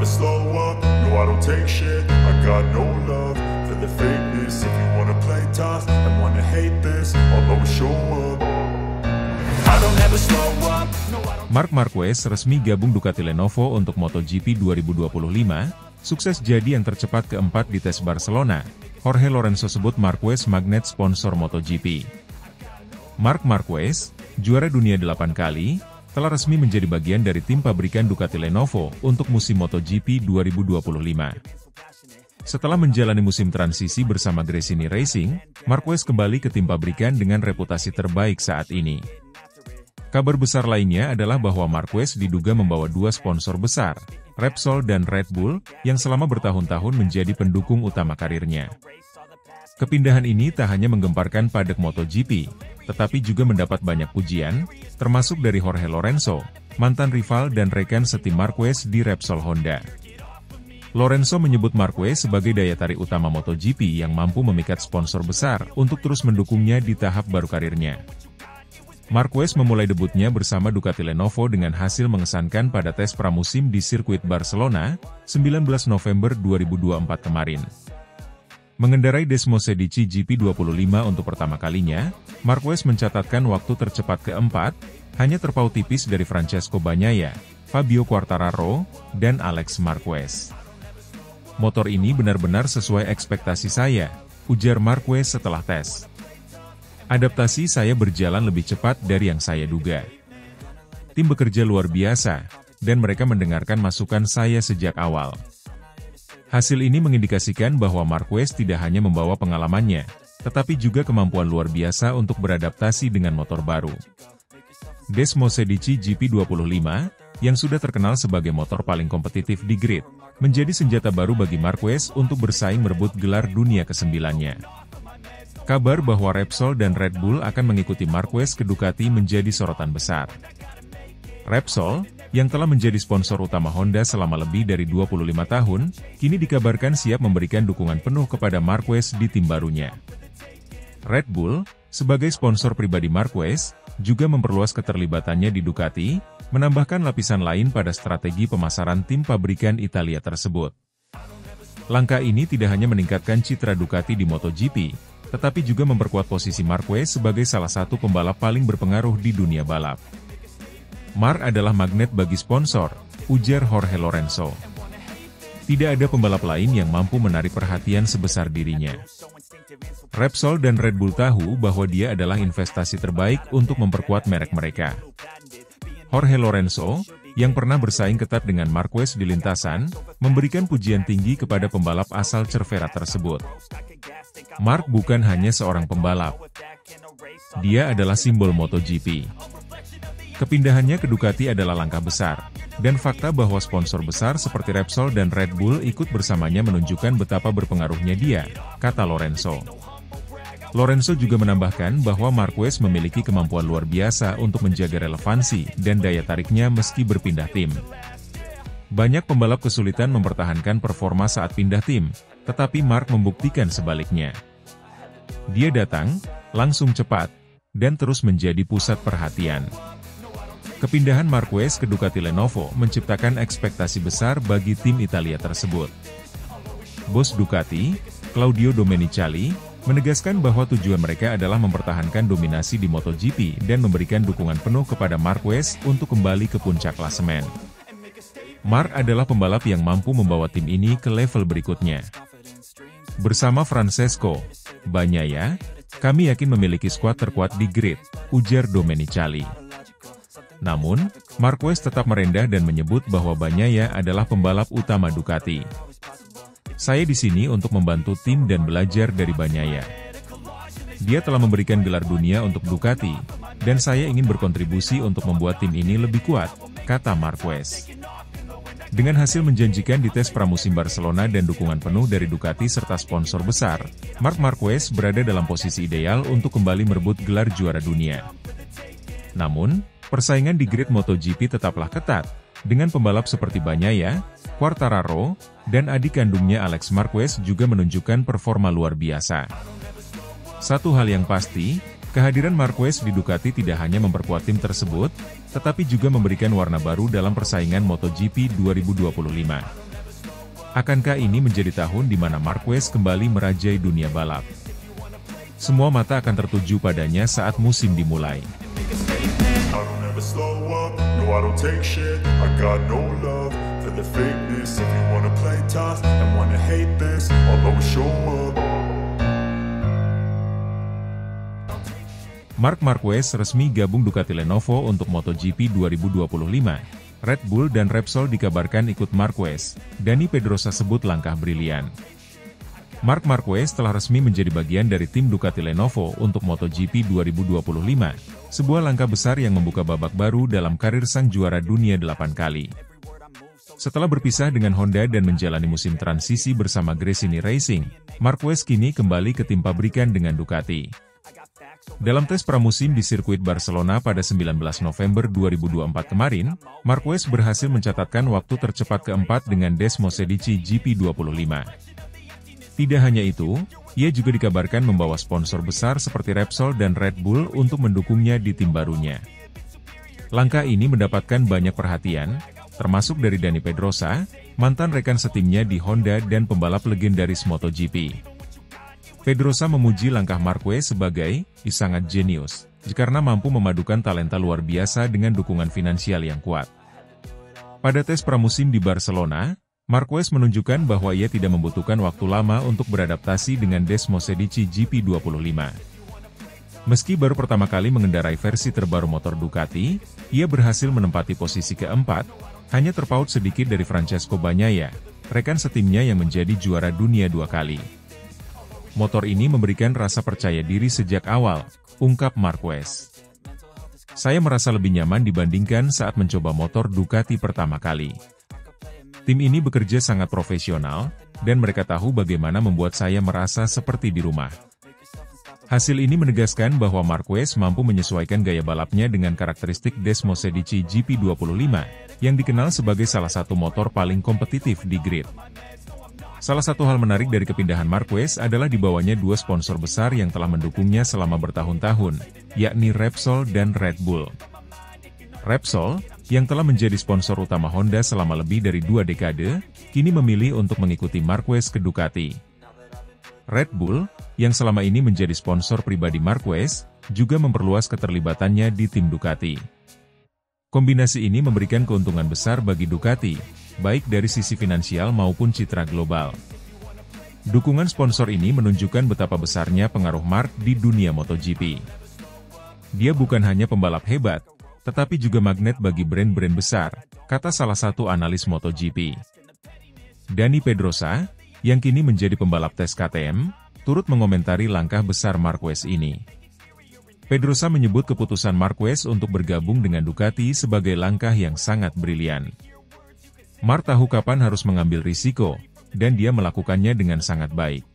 never slow up, no I don't take shit. I got no love for the fakeness. If you wanna play tough and wanna hate this, I'll always show up. I don't ever slow up, no I don't. Marc Marquez resmi gabung Ducati Lenovo untuk MotoGP 2025, sukses jadi yang tercepat keempat di tes Barcelona. Jorge Lorenzo sebut Marquez magnet sponsor MotoGP. Marc Marquez, juara dunia 8 kali, telah resmi menjadi bagian dari tim pabrikan Ducati Lenovo untuk musim MotoGP 2025. Setelah menjalani musim transisi bersama Gresini Racing, Marquez kembali ke tim pabrikan dengan reputasi terbaik saat ini. Kabar besar lainnya adalah bahwa Marquez diduga membawa dua sponsor besar, Repsol dan Red Bull, yang selama bertahun-tahun menjadi pendukung utama karirnya. Kepindahan ini tak hanya menggemparkan padek MotoGP, tetapi juga mendapat banyak pujian, termasuk dari Jorge Lorenzo, mantan rival dan rekan setim Marquez di Repsol Honda. Lorenzo menyebut Marquez sebagai daya tarik utama MotoGP yang mampu memikat sponsor besar untuk terus mendukungnya di tahap baru karirnya. Marquez memulai debutnya bersama Ducati Lenovo dengan hasil mengesankan pada tes pramusim di sirkuit Barcelona, 19 November 2024 kemarin. Mengendarai Desmosedici GP25 untuk pertama kalinya, Marquez mencatatkan waktu tercepat keempat, hanya terpaut tipis dari Francesco Bagnaia, Fabio Quartararo, dan Alex Marquez. Motor ini benar-benar sesuai ekspektasi saya, ujar Marquez setelah tes. Adaptasi saya berjalan lebih cepat dari yang saya duga. Tim bekerja luar biasa, dan mereka mendengarkan masukan saya sejak awal. Hasil ini mengindikasikan bahwa Marquez tidak hanya membawa pengalamannya, tetapi juga kemampuan luar biasa untuk beradaptasi dengan motor baru. Desmosedici GP25, yang sudah terkenal sebagai motor paling kompetitif di grid, menjadi senjata baru bagi Marquez untuk bersaing merebut gelar dunia ke-9-nya. Kabar bahwa Repsol dan Red Bull akan mengikuti Marquez ke Ducati menjadi sorotan besar. Repsol, yang telah menjadi sponsor utama Honda selama lebih dari 25 tahun, kini dikabarkan siap memberikan dukungan penuh kepada Marquez di tim barunya. Red Bull, sebagai sponsor pribadi Marquez, juga memperluas keterlibatannya di Ducati, menambahkan lapisan lain pada strategi pemasaran tim pabrikan Italia tersebut. Langkah ini tidak hanya meningkatkan citra Ducati di MotoGP, tetapi juga memperkuat posisi Marquez sebagai salah satu pembalap paling berpengaruh di dunia balap. Marc adalah magnet bagi sponsor, ujar Jorge Lorenzo. Tidak ada pembalap lain yang mampu menarik perhatian sebesar dirinya. Repsol dan Red Bull tahu bahwa dia adalah investasi terbaik untuk memperkuat merek mereka. Jorge Lorenzo, yang pernah bersaing ketat dengan Marquez di lintasan, memberikan pujian tinggi kepada pembalap asal Cervera tersebut. Marc bukan hanya seorang pembalap. Dia adalah simbol MotoGP. Kepindahannya ke Ducati adalah langkah besar, dan fakta bahwa sponsor besar seperti Repsol dan Red Bull ikut bersamanya menunjukkan betapa berpengaruhnya dia, kata Lorenzo. Lorenzo juga menambahkan bahwa Marquez memiliki kemampuan luar biasa untuk menjaga relevansi dan daya tariknya meski berpindah tim. Banyak pembalap kesulitan mempertahankan performa saat pindah tim, tetapi Marc membuktikan sebaliknya. Dia datang, langsung cepat, dan terus menjadi pusat perhatian. Kepindahan Marquez ke Ducati Lenovo menciptakan ekspektasi besar bagi tim Italia tersebut. Bos Ducati, Claudio Domenicali, menegaskan bahwa tujuan mereka adalah mempertahankan dominasi di MotoGP dan memberikan dukungan penuh kepada Marquez untuk kembali ke puncak klasemen. Marc adalah pembalap yang mampu membawa tim ini ke level berikutnya. Bersama Francesco Bagnaia, kami yakin memiliki skuad terkuat di grid, ujar Domenicali. Namun, Marquez tetap merendah dan menyebut bahwa Bagnaia adalah pembalap utama Ducati. Saya di sini untuk membantu tim dan belajar dari Bagnaia. Dia telah memberikan gelar dunia untuk Ducati, dan saya ingin berkontribusi untuk membuat tim ini lebih kuat, kata Marquez. Dengan hasil menjanjikan di tes pramusim Barcelona dan dukungan penuh dari Ducati serta sponsor besar, Marc Marquez berada dalam posisi ideal untuk kembali merebut gelar juara dunia. Namun, persaingan di grid MotoGP tetaplah ketat, dengan pembalap seperti Bagnaia, Quartararo, dan adik kandungnya Alex Marquez juga menunjukkan performa luar biasa. Satu hal yang pasti, kehadiran Marquez di Ducati tidak hanya memperkuat tim tersebut, tetapi juga memberikan warna baru dalam persaingan MotoGP 2025. Akankah ini menjadi tahun di mana Marquez kembali merajai dunia balap? Semua mata akan tertuju padanya saat musim dimulai. Marc Marquez resmi gabung Ducati Lenovo untuk MotoGP 2025. Red Bull dan Repsol dikabarkan ikut Marquez. Dani Pedrosa sebut langkah brilian. Marc Marquez telah resmi menjadi bagian dari tim Ducati Lenovo untuk MotoGP 2025, sebuah langkah besar yang membuka babak baru dalam karir sang juara dunia 8 kali. Setelah berpisah dengan Honda dan menjalani musim transisi bersama Gresini Racing, Marquez kini kembali ke tim pabrikan dengan Ducati. Dalam tes pramusim di sirkuit Barcelona pada 19 November 2024 kemarin, Marquez berhasil mencatatkan waktu tercepat keempat dengan Desmosedici GP25. Tidak hanya itu, ia juga dikabarkan membawa sponsor besar seperti Repsol dan Red Bull untuk mendukungnya di tim barunya. Langkah ini mendapatkan banyak perhatian, termasuk dari Dani Pedrosa, mantan rekan setimnya di Honda dan pembalap legendaris MotoGP. Pedrosa memuji langkah Marquez sebagai sangat jenius, karena mampu memadukan talenta luar biasa dengan dukungan finansial yang kuat. Pada tes pramusim di Barcelona, Marquez menunjukkan bahwa ia tidak membutuhkan waktu lama untuk beradaptasi dengan Desmosedici GP25. Meski baru pertama kali mengendarai versi terbaru motor Ducati, ia berhasil menempati posisi keempat, hanya terpaut sedikit dari Francesco Bagnaia, rekan setimnya yang menjadi juara dunia 2 kali. Motor ini memberikan rasa percaya diri sejak awal, ungkap Marquez. Saya merasa lebih nyaman dibandingkan saat mencoba motor Ducati pertama kali. Tim ini bekerja sangat profesional, dan mereka tahu bagaimana membuat saya merasa seperti di rumah. Hasil ini menegaskan bahwa Marquez mampu menyesuaikan gaya balapnya dengan karakteristik Desmosedici GP25, yang dikenal sebagai salah satu motor paling kompetitif di grid. Salah satu hal menarik dari kepindahan Marquez adalah dibawanya 2 sponsor besar yang telah mendukungnya selama bertahun-tahun, yakni Repsol dan Red Bull. Repsol, yang telah menjadi sponsor utama Honda selama lebih dari 2 dekade, kini memilih untuk mengikuti Marquez ke Ducati. Red Bull, yang selama ini menjadi sponsor pribadi Marquez, juga memperluas keterlibatannya di tim Ducati. Kombinasi ini memberikan keuntungan besar bagi Ducati, baik dari sisi finansial maupun citra global. Dukungan sponsor ini menunjukkan betapa besarnya pengaruh Marc di dunia MotoGP. Dia bukan hanya pembalap hebat, tetapi juga magnet bagi brand-brand besar, kata salah satu analis MotoGP. Dani Pedrosa, yang kini menjadi pembalap tes KTM, turut mengomentari langkah besar Marquez ini. Pedrosa menyebut keputusan Marquez untuk bergabung dengan Ducati sebagai langkah yang sangat brilian. Marc tahu kapan harus mengambil risiko, dan dia melakukannya dengan sangat baik.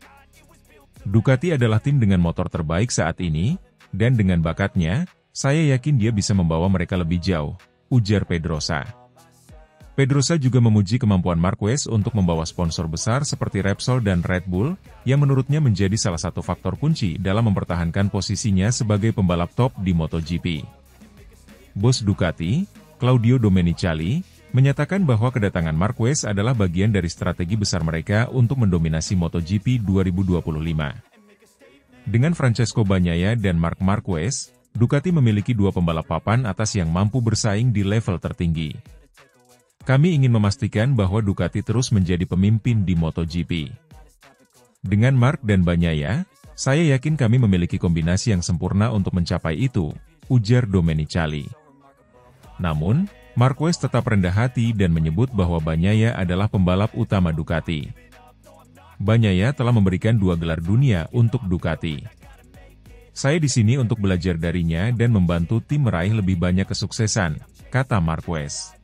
Ducati adalah tim dengan motor terbaik saat ini, dan dengan bakatnya, saya yakin dia bisa membawa mereka lebih jauh, ujar Pedrosa. Pedrosa juga memuji kemampuan Marquez untuk membawa sponsor besar seperti Repsol dan Red Bull, yang menurutnya menjadi salah satu faktor kunci dalam mempertahankan posisinya sebagai pembalap top di MotoGP. Bos Ducati, Claudio Domenicali, menyatakan bahwa kedatangan Marquez adalah bagian dari strategi besar mereka untuk mendominasi MotoGP 2025. Dengan Francesco Bagnaia dan Marc Marquez, Ducati memiliki 2 pembalap papan atas yang mampu bersaing di level tertinggi. Kami ingin memastikan bahwa Ducati terus menjadi pemimpin di MotoGP. Dengan Marc dan Bagnaia, saya yakin kami memiliki kombinasi yang sempurna untuk mencapai itu, ujar Domenicali. Namun, Marquez tetap rendah hati dan menyebut bahwa Bagnaia adalah pembalap utama Ducati. Bagnaia telah memberikan 2 gelar dunia untuk Ducati. Saya di sini untuk belajar darinya dan membantu tim meraih lebih banyak kesuksesan, kata Marquez.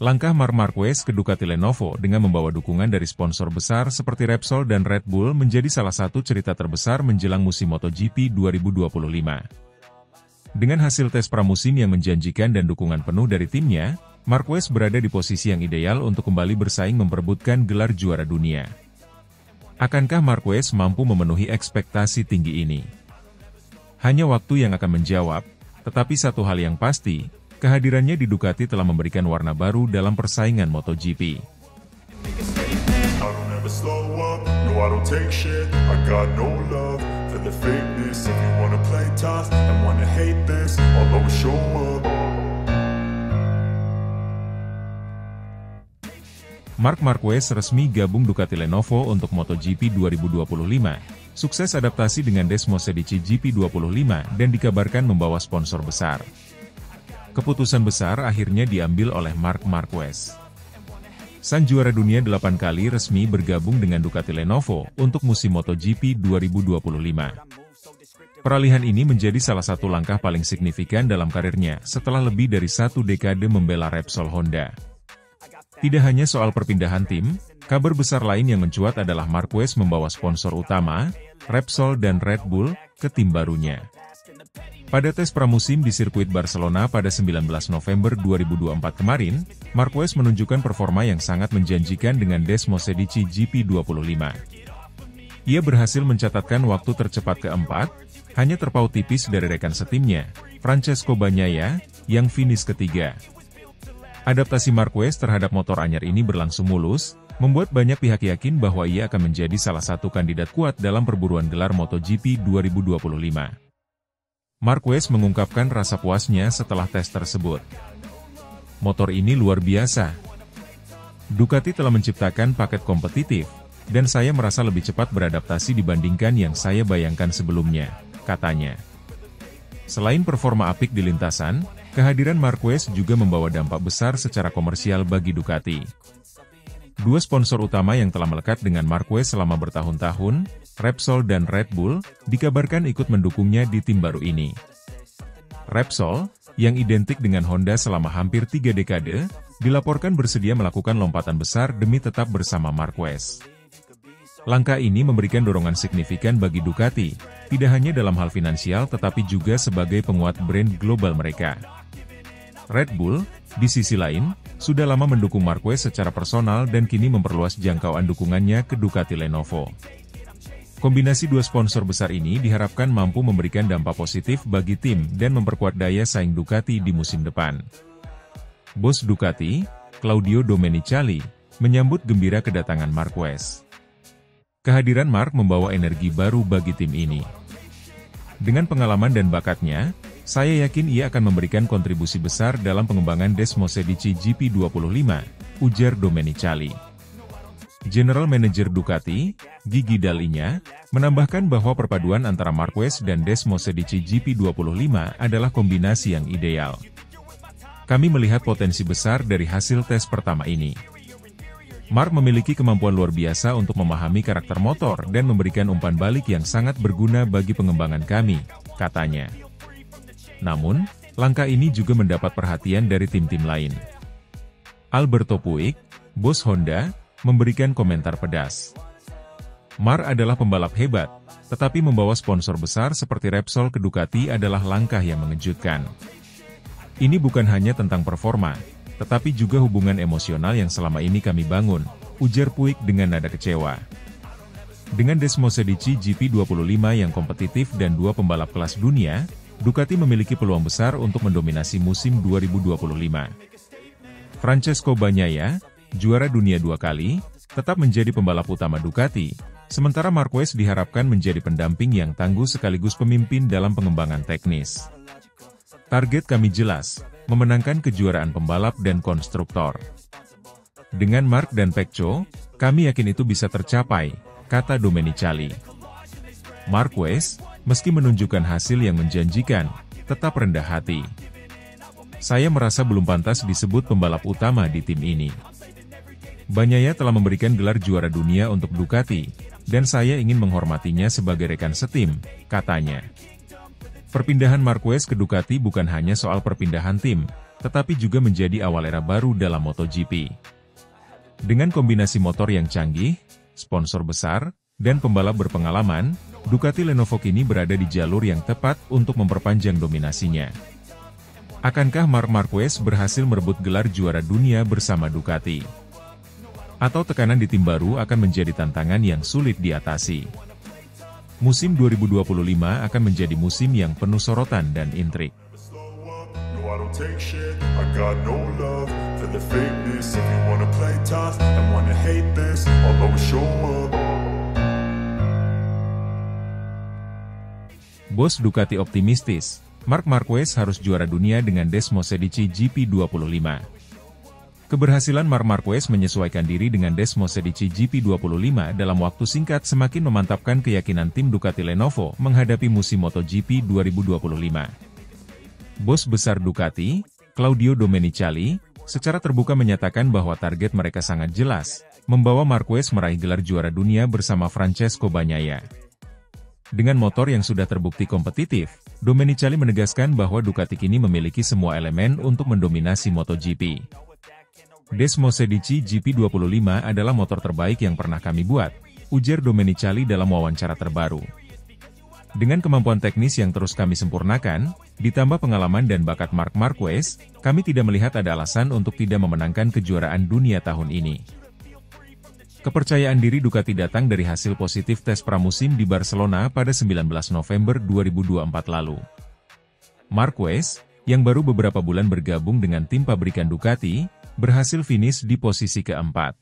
Langkah Marc Marquez ke Ducati Lenovo dengan membawa dukungan dari sponsor besar seperti Repsol dan Red Bull menjadi salah satu cerita terbesar menjelang musim MotoGP 2025. Dengan hasil tes pramusim yang menjanjikan dan dukungan penuh dari timnya, Marquez berada di posisi yang ideal untuk kembali bersaing memperebutkan gelar juara dunia. Akankah Marquez mampu memenuhi ekspektasi tinggi ini? Hanya waktu yang akan menjawab, tetapi satu hal yang pasti, kehadirannya di Ducati telah memberikan warna baru dalam persaingan MotoGP. slow up, no I don't take shit. I got no love for the fakeness. If you wanna play tough and wanna hate this, I'll always show up. Marc Marquez resmi gabung Ducati Lenovo untuk MotoGP 2025. Sukses adaptasi dengan Desmosedici GP25 dan dikabarkan membawa sponsor besar. Keputusan besar akhirnya diambil oleh Marc Marquez. Sang juara dunia 8 kali resmi bergabung dengan Ducati Lenovo untuk musim MotoGP 2025. Peralihan ini menjadi salah satu langkah paling signifikan dalam karirnya setelah lebih dari 1 dekade membela Repsol Honda. Tidak hanya soal perpindahan tim, kabar besar lain yang mencuat adalah Marquez membawa sponsor utama, Repsol dan Red Bull, ke tim barunya. Pada tes pramusim di sirkuit Barcelona pada 19 November 2024 kemarin, Marquez menunjukkan performa yang sangat menjanjikan dengan Desmosedici GP25. Ia berhasil mencatatkan waktu tercepat keempat, hanya terpaut tipis dari rekan setimnya, Francesco Bagnaia, yang finish ketiga. Adaptasi Marquez terhadap motor anyar ini berlangsung mulus, membuat banyak pihak yakin bahwa ia akan menjadi salah satu kandidat kuat dalam perburuan gelar MotoGP 2025. Marquez mengungkapkan rasa puasnya setelah tes tersebut. Motor ini luar biasa. Ducati telah menciptakan paket kompetitif, dan saya merasa lebih cepat beradaptasi dibandingkan yang saya bayangkan sebelumnya, katanya. Selain performa apik di lintasan, kehadiran Marquez juga membawa dampak besar secara komersial bagi Ducati. Dua sponsor utama yang telah melekat dengan Marquez selama bertahun-tahun, Repsol dan Red Bull, dikabarkan ikut mendukungnya di tim baru ini. Repsol, yang identik dengan Honda selama hampir 3 dekade, dilaporkan bersedia melakukan lompatan besar demi tetap bersama Marquez. Langkah ini memberikan dorongan signifikan bagi Ducati, tidak hanya dalam hal finansial tetapi juga sebagai penguat brand global mereka. Red Bull, di sisi lain, sudah lama mendukung Marquez secara personal dan kini memperluas jangkauan dukungannya ke Ducati Lenovo. Kombinasi dua sponsor besar ini diharapkan mampu memberikan dampak positif bagi tim dan memperkuat daya saing Ducati di musim depan. Bos Ducati, Claudio Domenicali, menyambut gembira kedatangan Marquez. Kehadiran Marc membawa energi baru bagi tim ini. Dengan pengalaman dan bakatnya, saya yakin ia akan memberikan kontribusi besar dalam pengembangan Desmosedici GP25, ujar Domenicali. General Manager Ducati, Gigi Dall'Igna, menambahkan bahwa perpaduan antara Marquez dan Desmosedici GP25 adalah kombinasi yang ideal. Kami melihat potensi besar dari hasil tes pertama ini. Marc memiliki kemampuan luar biasa untuk memahami karakter motor dan memberikan umpan balik yang sangat berguna bagi pengembangan kami, katanya. Namun, langkah ini juga mendapat perhatian dari tim-tim lain. Alberto Puig, bos Honda, memberikan komentar pedas. Marc adalah pembalap hebat, tetapi membawa sponsor besar seperti Repsol ke Ducati adalah langkah yang mengejutkan. Ini bukan hanya tentang performa, tetapi juga hubungan emosional yang selama ini kami bangun, ujar Puig dengan nada kecewa. Dengan Desmosedici GP25 yang kompetitif dan dua pembalap kelas dunia, Ducati memiliki peluang besar untuk mendominasi musim 2025. Francesco Bagnaia, juara dunia 2 kali, tetap menjadi pembalap utama Ducati, sementara Marquez diharapkan menjadi pendamping yang tangguh sekaligus pemimpin dalam pengembangan teknis. Target kami jelas, memenangkan kejuaraan pembalap dan konstruktor. Dengan Marc dan Pecco, kami yakin itu bisa tercapai, kata Domenicali. Marquez, meski menunjukkan hasil yang menjanjikan, tetap rendah hati. Saya merasa belum pantas disebut pembalap utama di tim ini. Bagnaia telah memberikan gelar juara dunia untuk Ducati, dan saya ingin menghormatinya sebagai rekan setim, katanya. Perpindahan Marquez ke Ducati bukan hanya soal perpindahan tim, tetapi juga menjadi awal era baru dalam MotoGP. Dengan kombinasi motor yang canggih, sponsor besar, dan pembalap berpengalaman, Ducati Lenovo kini berada di jalur yang tepat untuk memperpanjang dominasinya. Akankah Marc Marquez berhasil merebut gelar juara dunia bersama Ducati? Atau tekanan di tim baru akan menjadi tantangan yang sulit diatasi? Musim 2025 akan menjadi musim yang penuh sorotan dan intrik. I show up. Bos Ducati optimistis, Marc Marquez harus juara dunia dengan Desmosedici GP25. Keberhasilan Marc Marquez menyesuaikan diri dengan Desmosedici GP25 dalam waktu singkat semakin memantapkan keyakinan tim Ducati Lenovo menghadapi musim MotoGP 2025. Bos besar Ducati, Claudio Domenicali, secara terbuka menyatakan bahwa target mereka sangat jelas, membawa Marquez meraih gelar juara dunia bersama Francesco Bagnaia. Dengan motor yang sudah terbukti kompetitif, Domenicali menegaskan bahwa Ducati kini memiliki semua elemen untuk mendominasi MotoGP. Desmosedici GP25 adalah motor terbaik yang pernah kami buat, ujar Domenicali dalam wawancara terbaru. Dengan kemampuan teknis yang terus kami sempurnakan, ditambah pengalaman dan bakat Marc Marquez, kami tidak melihat ada alasan untuk tidak memenangkan kejuaraan dunia tahun ini. Kepercayaan diri Ducati datang dari hasil positif tes pramusim di Barcelona pada 19 November 2024 lalu. Marquez, yang baru beberapa bulan bergabung dengan tim pabrikan Ducati, berhasil finish di posisi keempat.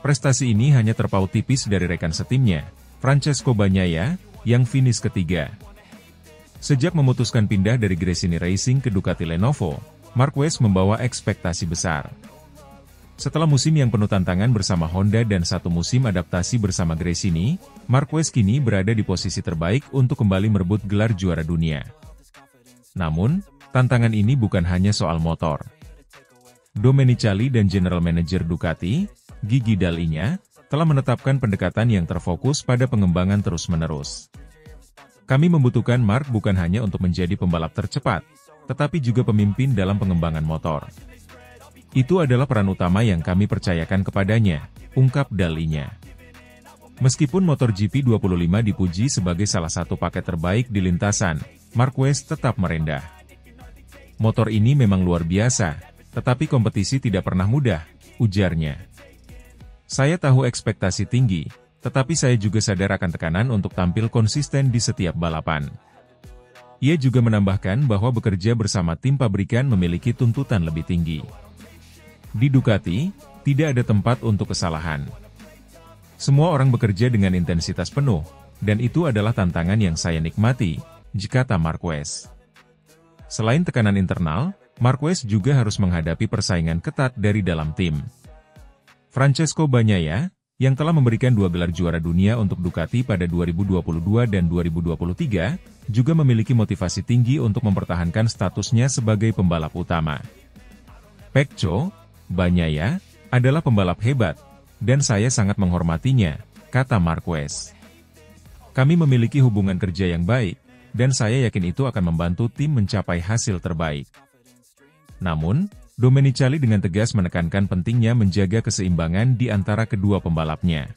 Prestasi ini hanya terpaut tipis dari rekan setimnya, Francesco Bagnaia, yang finish ketiga. Sejak memutuskan pindah dari Gresini Racing ke Ducati Lenovo, Marquez membawa ekspektasi besar. Setelah musim yang penuh tantangan bersama Honda dan satu musim adaptasi bersama Gresini, Marquez kini berada di posisi terbaik untuk kembali merebut gelar juara dunia. Namun, tantangan ini bukan hanya soal motor. Domenicali dan General Manager Ducati, Gigi Dall'Igna, telah menetapkan pendekatan yang terfokus pada pengembangan terus-menerus. Kami membutuhkan Marc bukan hanya untuk menjadi pembalap tercepat, tetapi juga pemimpin dalam pengembangan motor. Itu adalah peran utama yang kami percayakan kepadanya, ungkap Dall'Igna. Meskipun motor GP25 dipuji sebagai salah satu paket terbaik di lintasan, Marquez tetap merendah. Motor ini memang luar biasa, tetapi kompetisi tidak pernah mudah, ujarnya. Saya tahu ekspektasi tinggi, tetapi saya juga sadar akan tekanan untuk tampil konsisten di setiap balapan. Ia juga menambahkan bahwa bekerja bersama tim pabrikan memiliki tuntutan lebih tinggi. Di Ducati, tidak ada tempat untuk kesalahan. Semua orang bekerja dengan intensitas penuh, dan itu adalah tantangan yang saya nikmati, kata Marquez. Selain tekanan internal, Marquez juga harus menghadapi persaingan ketat dari dalam tim. Francesco Bagnaia, yang telah memberikan 2 gelar juara dunia untuk Ducati pada 2022 dan 2023, juga memiliki motivasi tinggi untuk mempertahankan statusnya sebagai pembalap utama. Pecco, Bagnaia, adalah pembalap hebat, dan saya sangat menghormatinya, kata Marquez. Kami memiliki hubungan kerja yang baik, dan saya yakin itu akan membantu tim mencapai hasil terbaik. Namun, Domenicali dengan tegas menekankan pentingnya menjaga keseimbangan di antara kedua pembalapnya.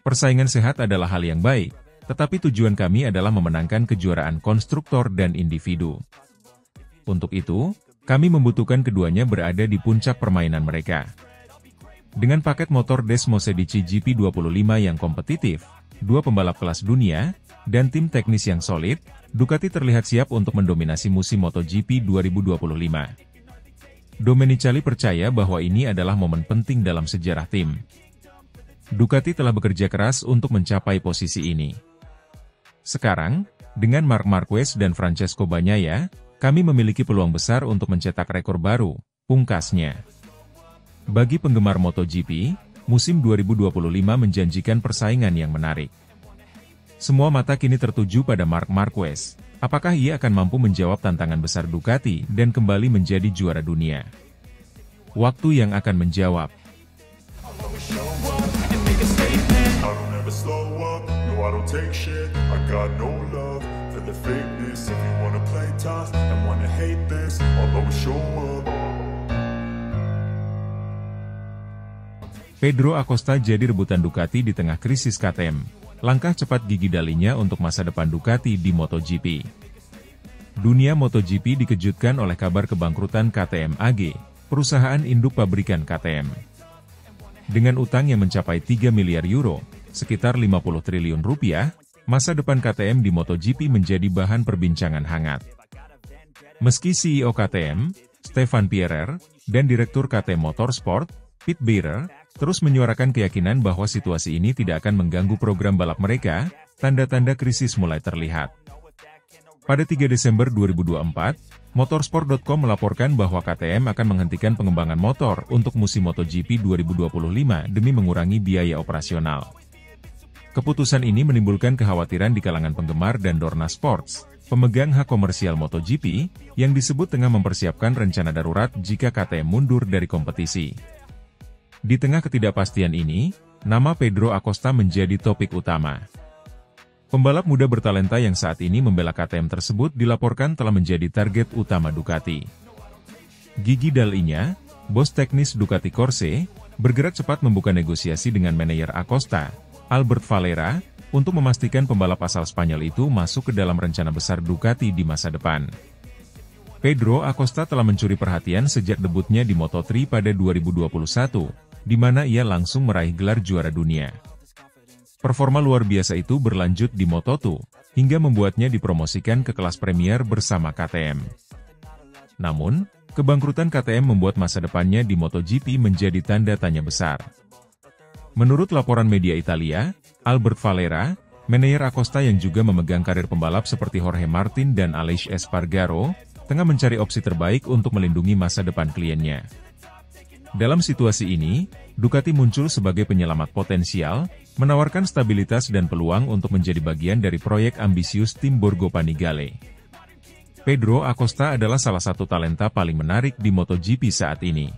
Persaingan sehat adalah hal yang baik, tetapi tujuan kami adalah memenangkan kejuaraan konstruktor dan individu. Untuk itu, kami membutuhkan keduanya berada di puncak permainan mereka. Dengan paket motor Desmosedici GP25 yang kompetitif, 2 pembalap kelas dunia, dan tim teknis yang solid, Ducati terlihat siap untuk mendominasi musim MotoGP 2025. Domenicali percaya bahwa ini adalah momen penting dalam sejarah tim. Ducati telah bekerja keras untuk mencapai posisi ini. Sekarang, dengan Marc Marquez dan Francesco Bagnaia, kami memiliki peluang besar untuk mencetak rekor baru, pungkasnya. Bagi penggemar MotoGP, musim 2025 menjanjikan persaingan yang menarik. Semua mata kini tertuju pada Marc Marquez. Apakah ia akan mampu menjawab tantangan besar Ducati dan kembali menjadi juara dunia? Waktu yang akan menjawab. Pedro Acosta jadi rebutan Ducati di tengah krisis KTM. Langkah cepat Gigi Dall'Igna untuk masa depan Ducati di MotoGP. Dunia MotoGP dikejutkan oleh kabar kebangkrutan KTM AG, perusahaan induk pabrikan KTM. Dengan utang yang mencapai 3 miliar euro, sekitar 50 triliun rupiah, masa depan KTM di MotoGP menjadi bahan perbincangan hangat. Meski CEO KTM, Stefan Pierer, dan Direktur KTM Motorsport, Pete Bearer, terus menyuarakan keyakinan bahwa situasi ini tidak akan mengganggu program balap mereka. Tanda-tanda krisis mulai terlihat. Pada 3 Desember 2024, Motorsport.com melaporkan bahwa KTM akan menghentikan pengembangan motor untuk musim MotoGP 2025 demi mengurangi biaya operasional. Keputusan ini menimbulkan kekhawatiran di kalangan penggemar dan Dorna Sports, pemegang hak komersial MotoGP, yang disebut tengah mempersiapkan rencana darurat jika KTM mundur dari kompetisi. Di tengah ketidakpastian ini, nama Pedro Acosta menjadi topik utama. Pembalap muda bertalenta yang saat ini membela KTM tersebut dilaporkan telah menjadi target utama Ducati. Gigi Dall'Igna, bos teknis Ducati Corse, bergerak cepat membuka negosiasi dengan manajer Acosta, Albert Valera, untuk memastikan pembalap asal Spanyol itu masuk ke dalam rencana besar Ducati di masa depan. Pedro Acosta telah mencuri perhatian sejak debutnya di Moto3 pada 2021, di mana ia langsung meraih gelar juara dunia. Performa luar biasa itu berlanjut di Moto2, hingga membuatnya dipromosikan ke kelas Premier bersama KTM. Namun, kebangkrutan KTM membuat masa depannya di MotoGP menjadi tanda tanya besar. Menurut laporan media Italia, Albert Valera, manajer Acosta yang juga memegang karir pembalap seperti Jorge Martin dan Aleix Espargaro, tengah mencari opsi terbaik untuk melindungi masa depan kliennya. Dalam situasi ini, Ducati muncul sebagai penyelamat potensial, menawarkan stabilitas dan peluang untuk menjadi bagian dari proyek ambisius tim Borgo Panigale. Pedro Acosta adalah salah satu talenta paling menarik di MotoGP saat ini.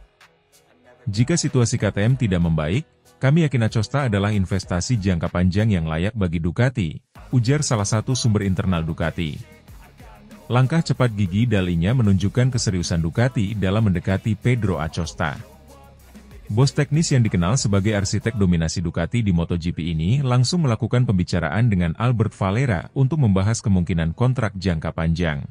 Jika situasi KTM tidak membaik, kami yakin Acosta adalah investasi jangka panjang yang layak bagi Ducati, ujar salah satu sumber internal Ducati. Langkah cepat Gigi Dall'Igna menunjukkan keseriusan Ducati dalam mendekati Pedro Acosta. Bos teknis yang dikenal sebagai arsitek dominasi Ducati di MotoGP ini langsung melakukan pembicaraan dengan Albert Valera untuk membahas kemungkinan kontrak jangka panjang.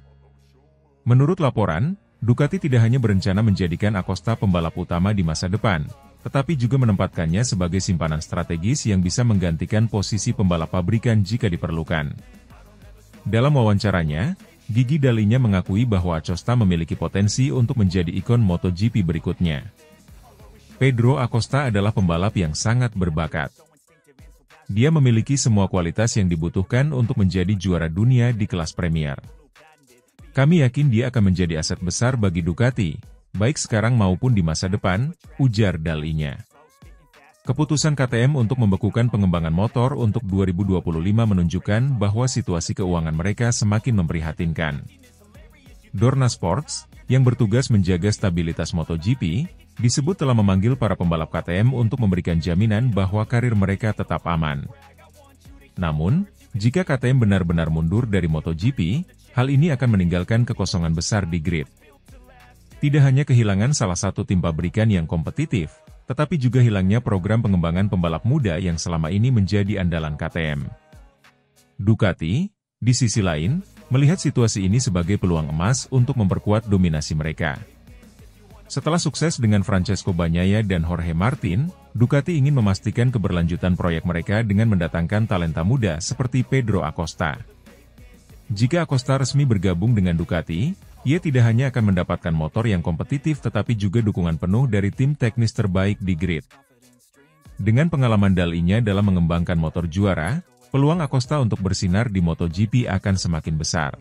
Menurut laporan, Ducati tidak hanya berencana menjadikan Acosta pembalap utama di masa depan, tetapi juga menempatkannya sebagai simpanan strategis yang bisa menggantikan posisi pembalap pabrikan jika diperlukan. Dalam wawancaranya, Gigi Dall'Igna mengakui bahwa Acosta memiliki potensi untuk menjadi ikon MotoGP berikutnya. Pedro Acosta adalah pembalap yang sangat berbakat. Dia memiliki semua kualitas yang dibutuhkan untuk menjadi juara dunia di kelas Premier. Kami yakin dia akan menjadi aset besar bagi Ducati, baik sekarang maupun di masa depan, ujar Dall'Igna. Keputusan KTM untuk membekukan pengembangan motor untuk 2025 menunjukkan bahwa situasi keuangan mereka semakin memprihatinkan. Dorna Sports, yang bertugas menjaga stabilitas MotoGP, disebut telah memanggil para pembalap KTM untuk memberikan jaminan bahwa karir mereka tetap aman. Namun, jika KTM benar-benar mundur dari MotoGP, hal ini akan meninggalkan kekosongan besar di grid. Tidak hanya kehilangan salah satu tim pabrikan yang kompetitif, tetapi juga hilangnya program pengembangan pembalap muda yang selama ini menjadi andalan KTM. Ducati, di sisi lain, melihat situasi ini sebagai peluang emas untuk memperkuat dominasi mereka. Setelah sukses dengan Francesco Bagnaia dan Jorge Martin, Ducati ingin memastikan keberlanjutan proyek mereka dengan mendatangkan talenta muda seperti Pedro Acosta. Jika Acosta resmi bergabung dengan Ducati, ia tidak hanya akan mendapatkan motor yang kompetitif tetapi juga dukungan penuh dari tim teknis terbaik di grid. Dengan pengalaman Dall'Igna dalam mengembangkan motor juara, peluang Acosta untuk bersinar di MotoGP akan semakin besar.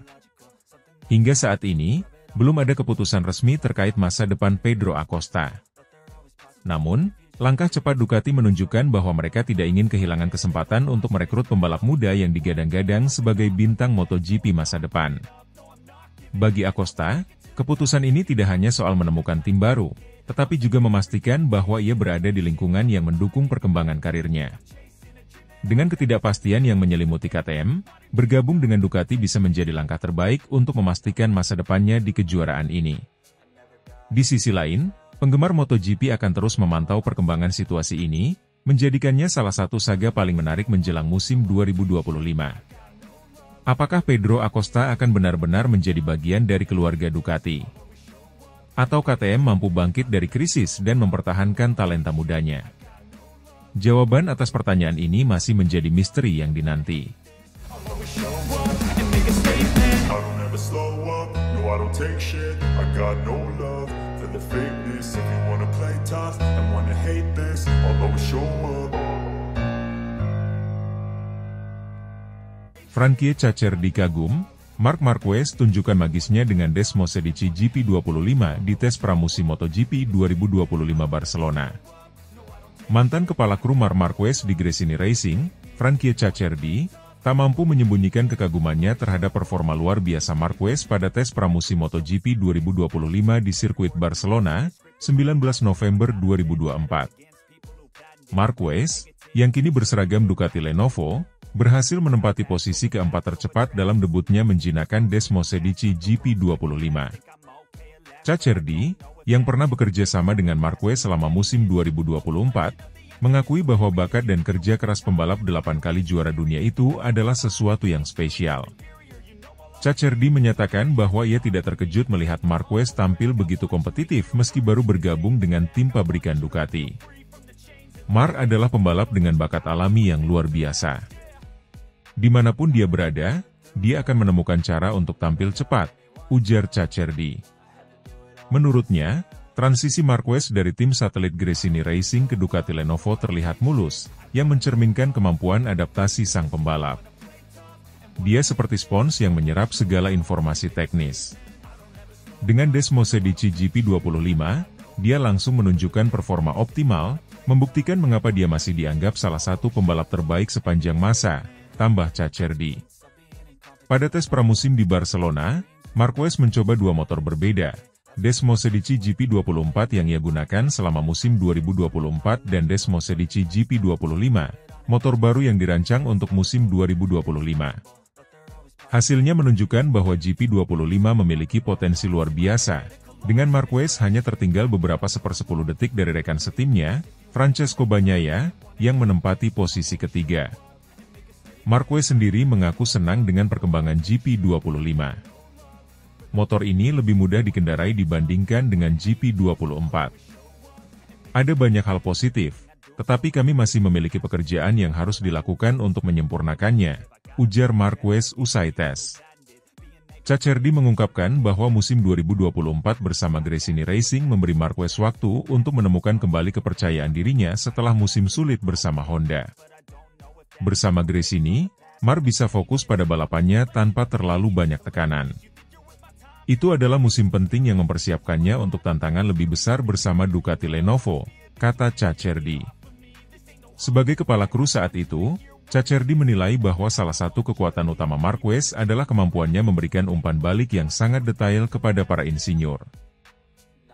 Hingga saat ini, belum ada keputusan resmi terkait masa depan Pedro Acosta. Namun, langkah cepat Ducati menunjukkan bahwa mereka tidak ingin kehilangan kesempatan untuk merekrut pembalap muda yang digadang-gadang sebagai bintang MotoGP masa depan. Bagi Acosta, keputusan ini tidak hanya soal menemukan tim baru, tetapi juga memastikan bahwa ia berada di lingkungan yang mendukung perkembangan karirnya. Dengan ketidakpastian yang menyelimuti KTM, bergabung dengan Ducati bisa menjadi langkah terbaik untuk memastikan masa depannya di kejuaraan ini. Di sisi lain, penggemar MotoGP akan terus memantau perkembangan situasi ini, menjadikannya salah satu saga paling menarik menjelang musim 2025. Apakah Pedro Acosta akan benar-benar menjadi bagian dari keluarga Ducati? Atau KTM mampu bangkit dari krisis dan mempertahankan talenta mudanya? Jawaban atas pertanyaan ini masih menjadi misteri yang dinanti. I don't ever slow up, no I don't take shit, I got no love for the fakeness. If you wanna play tough and wanna hate this, I'll always show up. Frankie Cacerdi kagum, Marc Marquez tunjukkan magisnya dengan Desmos edisi GP25 di tes pramusim MotoGP 2025 Barcelona. Mantan kepala kru Marc Marquez di Gresini Racing, Frankie Cacerdi, tak mampu menyembunyikan kekagumannya terhadap performa luar biasa Marquez pada tes pramusim MotoGP 2025 di sirkuit Barcelona, 19 November 2024. Marquez, yang kini berseragam Ducati Lenovo, berhasil menempati posisi keempat tercepat dalam debutnya menjinakkan Desmos edisi GP25. Cacerdi, yang pernah bekerja sama dengan Marquez selama musim 2024, mengakui bahwa bakat dan kerja keras pembalap 8 kali juara dunia itu adalah sesuatu yang spesial. Cacerdi menyatakan bahwa ia tidak terkejut melihat Marquez tampil begitu kompetitif meski baru bergabung dengan tim pabrikan Ducati. Marc adalah pembalap dengan bakat alami yang luar biasa. Dimanapun dia berada, dia akan menemukan cara untuk tampil cepat, ujar Cacerdi. Menurutnya, transisi Marquez dari tim satelit Gresini Racing ke Ducati Lenovo terlihat mulus, yang mencerminkan kemampuan adaptasi sang pembalap. Dia seperti spons yang menyerap segala informasi teknis. Dengan Desmos edisi GP25, dia langsung menunjukkan performa optimal, membuktikan mengapa dia masih dianggap salah satu pembalap terbaik sepanjang masa, tambah Cacerdi. Pada tes pramusim di Barcelona, Marquez mencoba dua motor berbeda, Desmos edisi GP24 yang ia gunakan selama musim 2024 dan Desmos edisi GP25, motor baru yang dirancang untuk musim 2025. Hasilnya menunjukkan bahwa GP25 memiliki potensi luar biasa, dengan Marquez hanya tertinggal beberapa sepersepuluh detik dari rekan setimnya, Francesco Bagnaia, yang menempati posisi ketiga. Marquez sendiri mengaku senang dengan perkembangan GP25. Motor ini lebih mudah dikendarai dibandingkan dengan GP24. Ada banyak hal positif, tetapi kami masih memiliki pekerjaan yang harus dilakukan untuk menyempurnakannya, ujar Marquez usai tes. Cacerdi mengungkapkan bahwa musim 2024 bersama Gresini Racing memberi Marquez waktu untuk menemukan kembali kepercayaan dirinya setelah musim sulit bersama Honda. Bersama Gresini, Marc bisa fokus pada balapannya tanpa terlalu banyak tekanan. Itu adalah musim penting yang mempersiapkannya untuk tantangan lebih besar bersama Ducati Lenovo, kata Cacerdi. Sebagai kepala kru saat itu, Cacerdi menilai bahwa salah satu kekuatan utama Marquez adalah kemampuannya memberikan umpan balik yang sangat detail kepada para insinyur.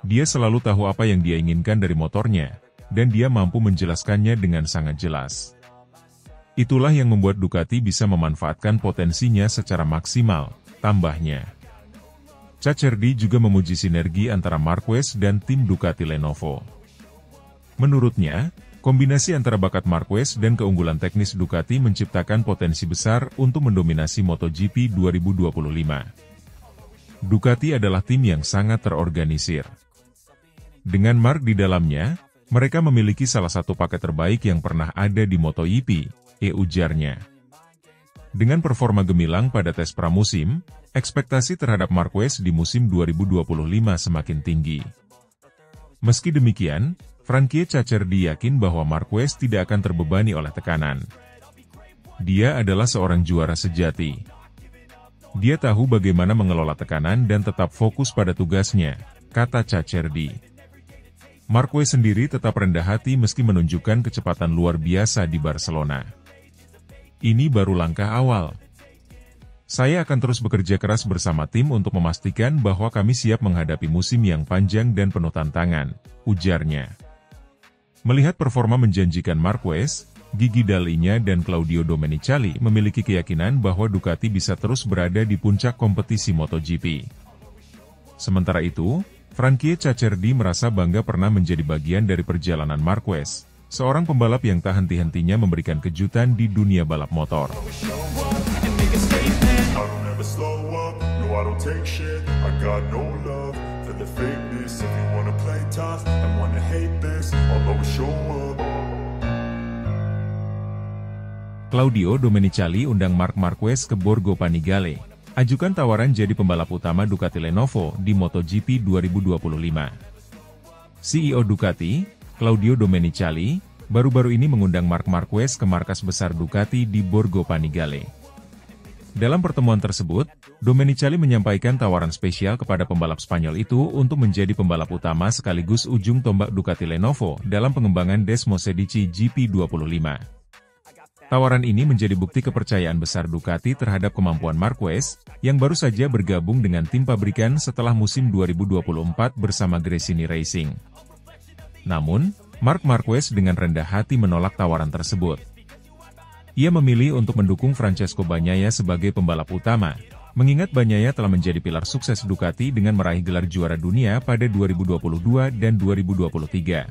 Dia selalu tahu apa yang dia inginkan dari motornya, dan dia mampu menjelaskannya dengan sangat jelas. Itulah yang membuat Ducati bisa memanfaatkan potensinya secara maksimal, tambahnya. Cacerdi juga memuji sinergi antara Marquez dan tim Ducati Lenovo. Menurutnya, kombinasi antara bakat Marquez dan keunggulan teknis Ducati menciptakan potensi besar untuk mendominasi MotoGP 2025. Ducati adalah tim yang sangat terorganisir. Dengan Marc di dalamnya, mereka memiliki salah satu paket terbaik yang pernah ada di MotoGP, ujarnya. Dengan performa gemilang pada tes pramusim, ekspektasi terhadap Marquez di musim 2025 semakin tinggi. Meski demikian, Frankie Cacerdi yakin bahwa Marquez tidak akan terbebani oleh tekanan. Dia adalah seorang juara sejati. Dia tahu bagaimana mengelola tekanan dan tetap fokus pada tugasnya, kata Cacerdi. Marquez sendiri tetap rendah hati meski menunjukkan kecepatan luar biasa di Barcelona. Ini baru langkah awal. Saya akan terus bekerja keras bersama tim untuk memastikan bahwa kami siap menghadapi musim yang panjang dan penuh tantangan, ujarnya. Melihat performa menjanjikan Marquez, Gigi Dall'Igna dan Claudio Domenicali memiliki keyakinan bahwa Ducati bisa terus berada di puncak kompetisi MotoGP. Sementara itu, Frankie Cacerdi merasa bangga pernah menjadi bagian dari perjalanan Marquez, seorang pembalap yang tak henti-hentinya memberikan kejutan di dunia balap motor. Claudio Domenicali undang Marc Marquez ke Borgo Panigale, ajukan tawaran jadi pembalap utama Ducati Lenovo di MotoGP 2025. CEO Ducati, Claudio Domenicali, baru-baru ini mengundang Marc Marquez ke markas besar Ducati di Borgo Panigale. Dalam pertemuan tersebut, Domenicali menyampaikan tawaran spesial kepada pembalap Spanyol itu untuk menjadi pembalap utama sekaligus ujung tombak Ducati Lenovo dalam pengembangan Desmosedici GP25. Tawaran ini menjadi bukti kepercayaan besar Ducati terhadap kemampuan Marquez, yang baru saja bergabung dengan tim pabrikan setelah musim 2024 bersama Gresini Racing. Namun, Marc Marquez dengan rendah hati menolak tawaran tersebut. Ia memilih untuk mendukung Francesco Bagnaia sebagai pembalap utama, mengingat Bagnaia telah menjadi pilar sukses Ducati dengan meraih gelar juara dunia pada 2022 dan 2023.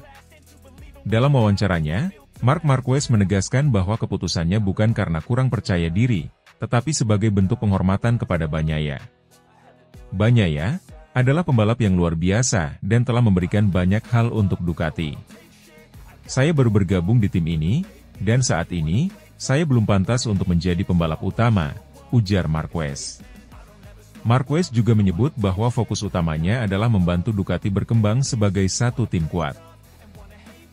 Dalam wawancaranya, Marc Marquez menegaskan bahwa keputusannya bukan karena kurang percaya diri, tetapi sebagai bentuk penghormatan kepada Bagnaia. Bagnaia adalah pembalap yang luar biasa dan telah memberikan banyak hal untuk Ducati. Saya baru bergabung di tim ini, dan saat ini, saya belum pantas untuk menjadi pembalap utama, ujar Marquez. Marquez juga menyebut bahwa fokus utamanya adalah membantu Ducati berkembang sebagai satu tim kuat.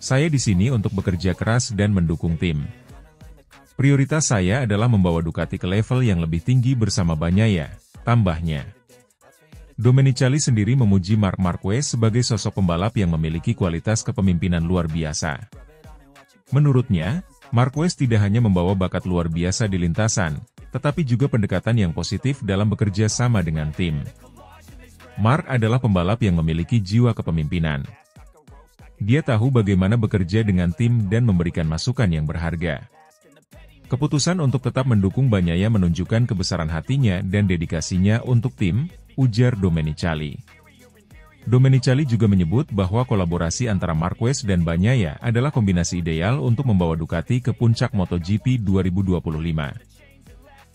Saya di sini untuk bekerja keras dan mendukung tim. Prioritas saya adalah membawa Ducati ke level yang lebih tinggi bersama Bagnaia, tambahnya. Domenicali sendiri memuji Marc Marquez sebagai sosok pembalap yang memiliki kualitas kepemimpinan luar biasa. Menurutnya, Marquez tidak hanya membawa bakat luar biasa di lintasan, tetapi juga pendekatan yang positif dalam bekerja sama dengan tim. Marc adalah pembalap yang memiliki jiwa kepemimpinan. Dia tahu bagaimana bekerja dengan tim dan memberikan masukan yang berharga. Keputusan untuk tetap mendukung Bagnaia menunjukkan kebesaran hatinya dan dedikasinya untuk tim, ujar Domenicali. Domenicali juga menyebut bahwa kolaborasi antara Marquez dan Bagnaia adalah kombinasi ideal untuk membawa Ducati ke puncak MotoGP 2025.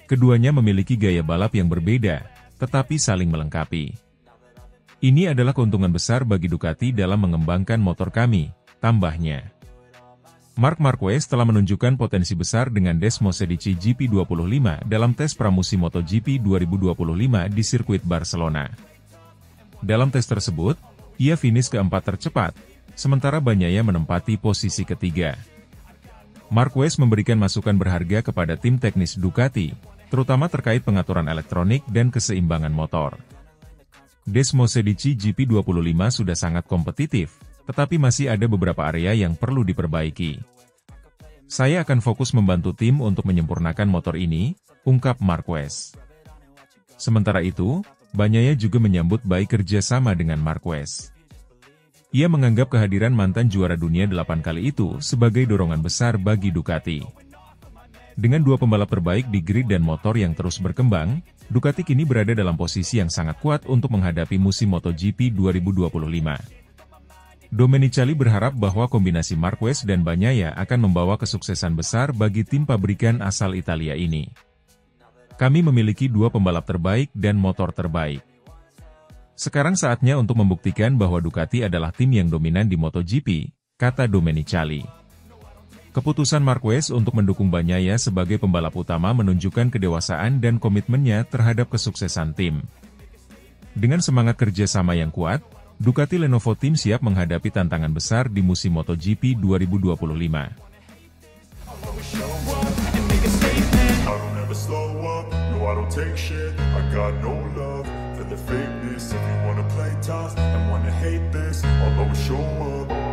Keduanya memiliki gaya balap yang berbeda, tetapi saling melengkapi. Ini adalah keuntungan besar bagi Ducati dalam mengembangkan motor kami, tambahnya. Marc Marquez telah menunjukkan potensi besar dengan Desmosedici GP25 dalam tes pramusim MotoGP 2025 di sirkuit Barcelona. Dalam tes tersebut, ia finish keempat tercepat, sementara Bagnaia menempati posisi ketiga. Marquez memberikan masukan berharga kepada tim teknis Ducati, terutama terkait pengaturan elektronik dan keseimbangan motor. Desmosedici GP25 sudah sangat kompetitif, tetapi masih ada beberapa area yang perlu diperbaiki. Saya akan fokus membantu tim untuk menyempurnakan motor ini, ungkap Marquez. Sementara itu, Bagnaia juga menyambut baik kerjasama dengan Marquez. Ia menganggap kehadiran mantan juara dunia 8 kali itu sebagai dorongan besar bagi Ducati. Dengan dua pembalap terbaik di grid dan motor yang terus berkembang, Ducati kini berada dalam posisi yang sangat kuat untuk menghadapi musim MotoGP 2025. Domenicali berharap bahwa kombinasi Marquez dan Bagnaia akan membawa kesuksesan besar bagi tim pabrikan asal Italia ini. Kami memiliki dua pembalap terbaik dan motor terbaik. Sekarang saatnya untuk membuktikan bahwa Ducati adalah tim yang dominan di MotoGP, kata Domenicali. Keputusan Marquez untuk mendukung Bagnaia sebagai pembalap utama menunjukkan kedewasaan dan komitmennya terhadap kesuksesan tim. Dengan semangat kerjasama yang kuat, Ducati Lenovo Team siap menghadapi tantangan besar di musim MotoGP 2025. I don't take shit, I got no love for the fakeness. If you wanna play tough and wanna hate this, I'll always show up.